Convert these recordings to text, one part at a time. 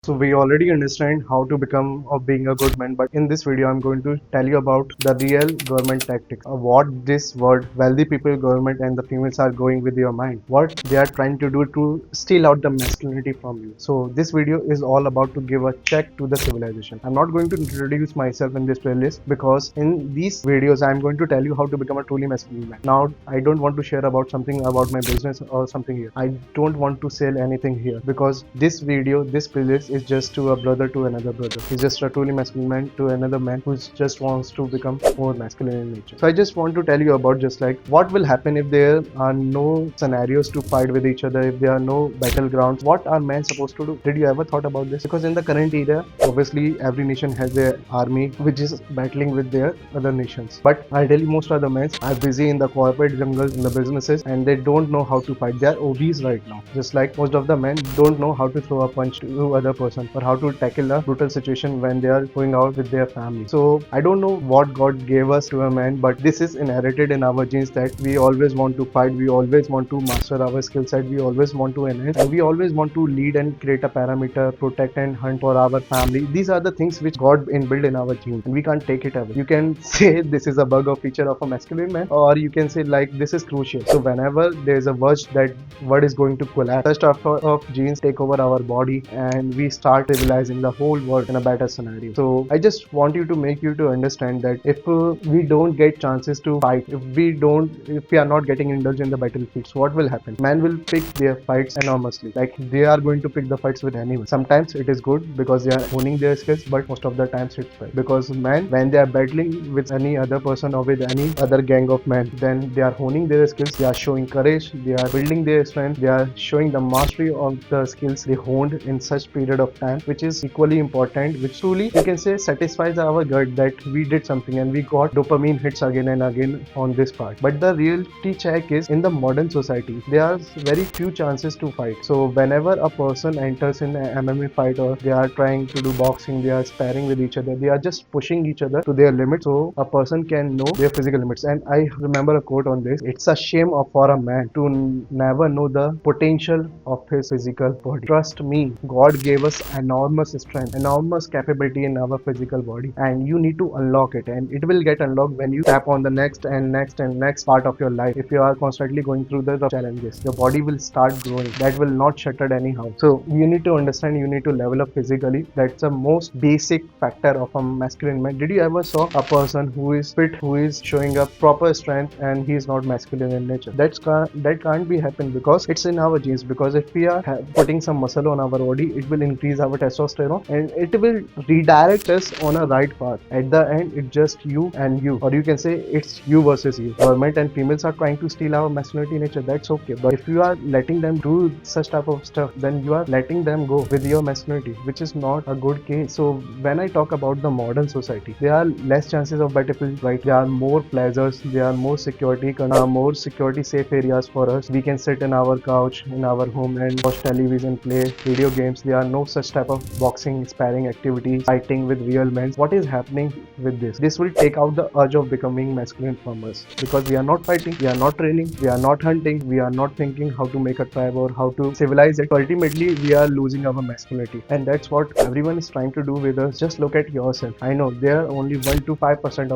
So we already understand how to become or being a good man, but in this video I'm going to tell you about the real government tactics. What this word wealthy people, government and the females are going with your mind. What they are trying to do to steal out the masculinity from you. So this video is all about to give a check to the civilization. I'm not going to introduce myself in this playlist because in these videos I'm going to tell you how to become a truly masculine man. Now I don't want to share about something about my business or something here. I don't want to sell anything here because this video, this playlist is just to a brother to another brother. He's just a truly masculine man to another man who just wants to become more masculine in nature. So I just want to tell you about just like what will happen if there are no scenarios to fight with each other, if there are no battlegrounds. What are men supposed to do? Did you ever thought about this? Because in the current era, obviously every nation has their army which is battling with their other nations. But ideally most of the men are busy in the corporate jungle, in the businesses, and they don't know how to fight. They are obese right now. Just like most of the men don't know how to throw a punch to other person or how to tackle a brutal situation when they are going out with their family. So I don't know what God gave us to a man, but this is inherited in our genes that we always want to fight, we always want to master our skill set, we always want to enhance, and we always want to lead and create a parameter, protect and hunt for our family. These are the things which God inbuilt in our genes and we can't take it away. You can say this is a bug or feature of a masculine man, or you can say like this is crucial. So whenever there is a verge that word is going to collapse, such type of genes take over our body and we start civilizing the whole world in a better scenario. So I just want you to make you to understand that if we don't get chances to fight, if we are not getting indulged in the battlefields, what will happen? Men will pick their fights enormously. Like they are going to pick the fights with anyone. Sometimes it is good because they are honing their skills, but most of the times it's bad because men, when they are battling with any other person or with any other gang of men, then they are honing their skills, they are showing courage, they are building their strength, they are showing the mastery of the skills they honed in such period of time, which is equally important, which truly you can say satisfies our gut that we did something and we got dopamine hits again and again on this part. But the reality check is in the modern society there are very few chances to fight. So whenever a person enters in an MMA fight or they are trying to do boxing, they are sparring with each other, they are just pushing each other to their limits so a person can know their physical limits. And I remember a quote on this: it's a shame for a man to never know the potential of his physical body. Trust me, God gave us enormous strength, enormous capability in our physical body, and you need to unlock it, and it will get unlocked when you tap on the next and next and next part of your life. If you are constantly going through the challenges, your body will start growing. That will not shuttered anyhow. So you need to understand, you need to level up physically. That's the most basic factor of a masculine man. Did you ever saw a person who is fit, who is showing up proper strength, and he is not masculine in nature? That can't be happen because it's in our genes. Because if we are putting some muscle on our body, it will increase our testosterone and it will redirect us on a right path. At the end, it's just you and you, or you can say it's you versus you. Government and females are trying to steal our masculinity nature. That's okay, but if you are letting them do such type of stuff, then you are letting them go with your masculinity, which is not a good case. So when I talk about the modern society, there are less chances of battlefield, right? There are more pleasures, there are more security safe areas for us. We can sit in our couch in our home and watch television, play video games. There are no such type of boxing, sparring activities, fighting with real men. What is happening with this? This will take out the urge of becoming masculine from us because we are not fighting, we are not training, we are not hunting, we are not thinking how to make a tribe or how to civilize it. Ultimately, we are losing our masculinity, and that's what everyone is trying to do with us. Just look at yourself. I know there are only 1 to 5%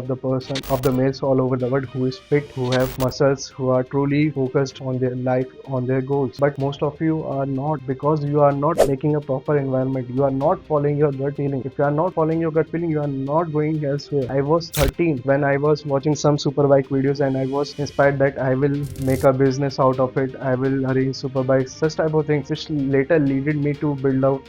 of the males all over the world who is fit, who have muscles, who are truly focused on their life, on their goals. But most of you are not, because you are not making a proper environment. You are not following your gut feeling. If you are not following your gut feeling, you are not going elsewhere. I was 13 when I was watching some superbike videos and I was inspired that I will make a business out of it. I will arrange superbikes, such type of things, which later leaded me to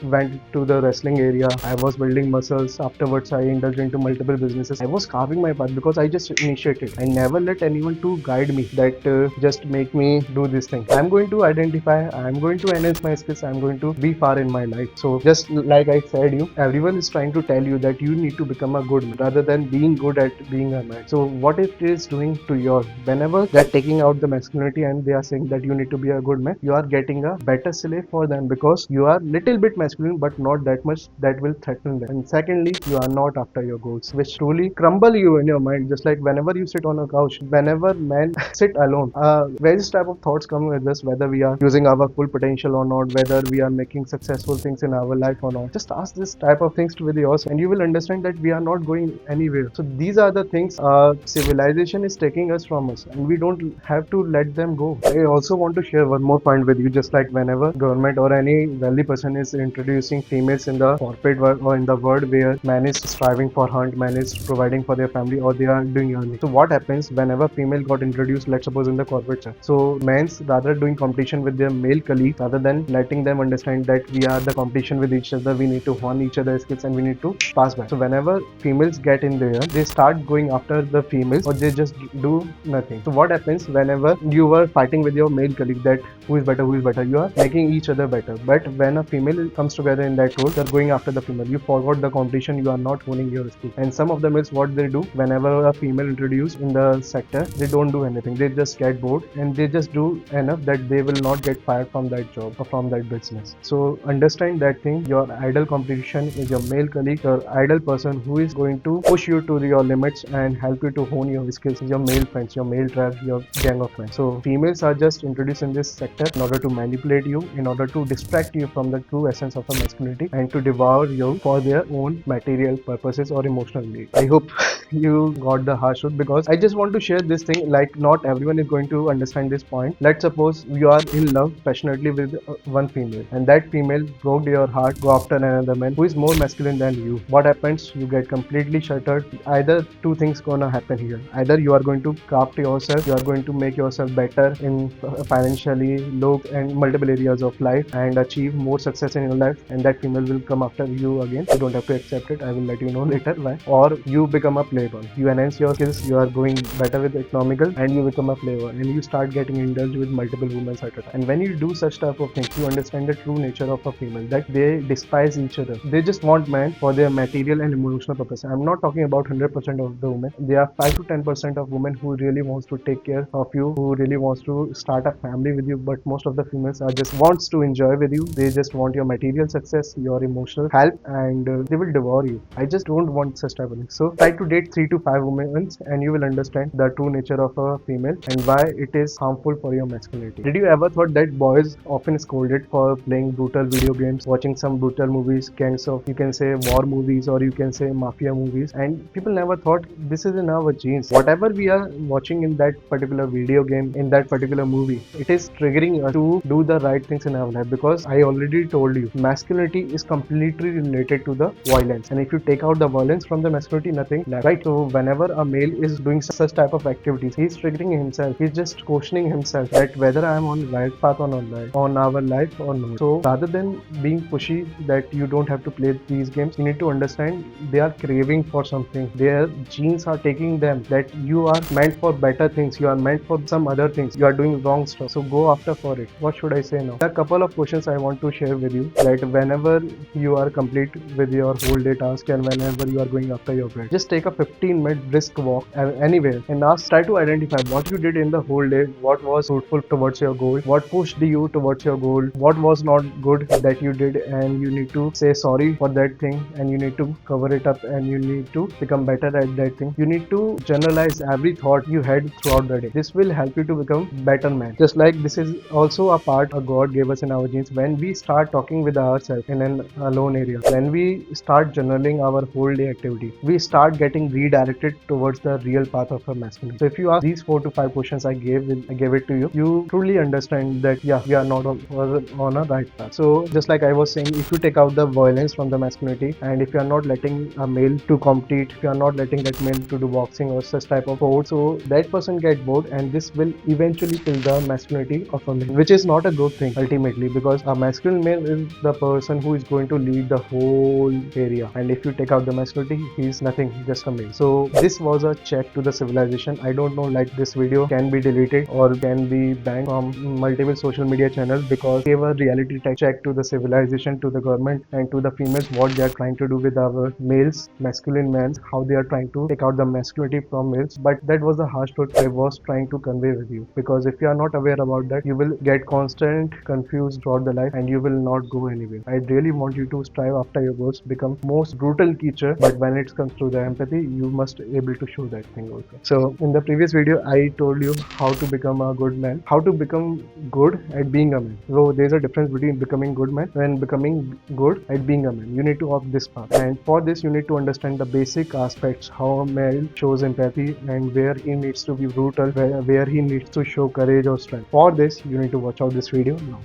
went to the wrestling area. I was building muscles. Afterwards, I indulged into multiple businesses. I was carving my path because I just initiated. I never let anyone to guide me that just make me do this thing. I'm going to identify, I'm going to enhance my skills, I'm going to be far in my life. So just like I said, everyone is trying to tell you that you need to become a good man rather than being good at being a man. So what it is doing to your, whenever they're taking out the masculinity and they are saying that you need to be a good man, you are getting a better slave for them because you are little bit masculine but not that much that will threaten them. And secondly, you are not after your goals, which truly crumble you in your mind. Just like whenever you sit on a couch, whenever men sit alone, various type of thoughts come with us, whether we are using our full potential or not, whether we are making successful things in our life or not? Just ask this type of things with yourself, and you will understand that we are not going anywhere. So these are the things civilization is taking us from us, and we don't have to let them go. I also want to share one more point with you. Just like whenever government or any wealthy person is introducing females in the corporate world or in the world where man is striving for hunt, man is providing for their family, or they are doing earning. So what happens whenever female got introduced, let's suppose in the corporate sector? So men's rather doing competition with their male colleagues rather than letting them understand that we are the competition with each other, we need to hone each other's skills and we need to pass by. So whenever females get in there, they start going after the females, or they just do nothing. So what happens whenever you were fighting with your male colleague that who is better, you are making each other better. But when a female comes together in that role, they're going after the female. You forgot the competition, you are not honing your skills. And some of the males, what they do whenever a female introduced in the sector, they don't do anything. They just get bored and they just do enough that they will not get fired from that job or from that business. So understand that thing. Your ideal competition is your male colleague. Your ideal person who is going to push you to your limits and help you to hone your skills is your male friends, your male tribe, your gang of friends. So females are just introduced in this sector in order to manipulate you, in order to distract you from the true essence of a masculinity, and to devour you for their own material purposes or emotional needs. I hope you got the harsh truth, because I just want to share this thing. Like, not everyone is going to understand this point. Let's suppose you are in love passionately with one female, and that female broke your heart, go after another man who is more masculine than you. What happens? You get completely shattered. Either two things gonna happen here. Either you are going to craft yourself, you are going to make yourself better in financially, look, and multiple areas of life, and achieve more success in your life, and that female will come after you again. You don't have to accept it. I will let you know later why. Or you become a playboy. You enhance your skills, you are going better with economical, and you become a playboy, and you start getting indulged with multiple women at a time. And when you do such type of things, you understand the true nature of a female, that they despise each other. They just want man for their material and emotional purpose. I'm not talking about 100% of the women. There are 5 to 10% of women who really wants to take care of you, who really wants to start a family with you. But most of the females are just wants to enjoy with you. They just want your material success, your emotional help, and they will devour you. I just don't want such type of things. So try to date 3 to 5 women, and you will understand the true nature of a female and why it is harmful for your masculinity. Did you ever thought that boys often scolded for playing brutal video games, watching some brutal movies, kinds of, you can say, war movies, or you can say mafia movies, and people never thought this is in our genes. Whatever we are watching in that particular video game, in that particular movie, it is triggering us to do the right things in our life. Because I already told you, masculinity is completely related to the violence, and if you take out the violence from the masculinity, nothing left, right? So whenever a male is doing such type of activities, he's triggering himself, he's just questioning himself that whether I am on the right path or not, on our life or not. So rather than being pushy that you don't have to play these games, you need to understand they are craving for something. Their genes are taking them that you are meant for better things, you are meant for some other things, you are doing wrong stuff, so go after for it. What should I say now? There are a couple of questions I want to share with you, that whenever you are complete with your whole day task and whenever you are going after your bread, just take a 15-minute brisk walk anywhere and try to identify what you did in the whole day, what was fruitful towards your goal, what pushed you towards your goal, what was not good that you did, and you need to say sorry for that thing, and you need to cover it up, and you need to become better at that thing. You need to generalize every thought you had throughout the day. This will help you to become better man. Just like this is also a part of God gave us in our genes. When we start talking with ourselves in an alone area, when we start journaling our whole day activity, we start getting redirected towards the real path of a masculinity. So if you ask these 4 to 5 questions I gave it to you, you truly understand that yeah, we are not on a right path. So just like I was saying, if you take out the violence from the masculinity, and if you are not letting a male to compete, if you are not letting that male to do boxing or such type of sport, so that person get bored, and this will eventually kill the masculinity of a male, which is not a good thing ultimately, because a masculine male is the person who is going to lead the whole area, and if you take out the masculinity, he is nothing, just a male. So this was a check to the civilization. I don't know, like, this video can be deleted or can be banned from multiple social media channels, because they were reality check to the civilization, to the government, and to the females, what they are trying to do with our males, masculine men, how they are trying to take out the masculinity from males. But that was the harsh truth I was trying to convey with you, because if you are not aware about that, you will get constant confused throughout the life and you will not go anywhere. I really want you to strive after your goals, become most brutal creature, but when it comes to the empathy, you must able to show that thing also. So in the previous video, I told you how to become a good man, how to become good at being a man. So there's a difference between becoming good man and becoming good at being a man. You need to walk this path, and for this you need to understand the basic aspects, how a male shows empathy and where he needs to be brutal, where he needs to show courage or strength. For this you need to watch out this video now.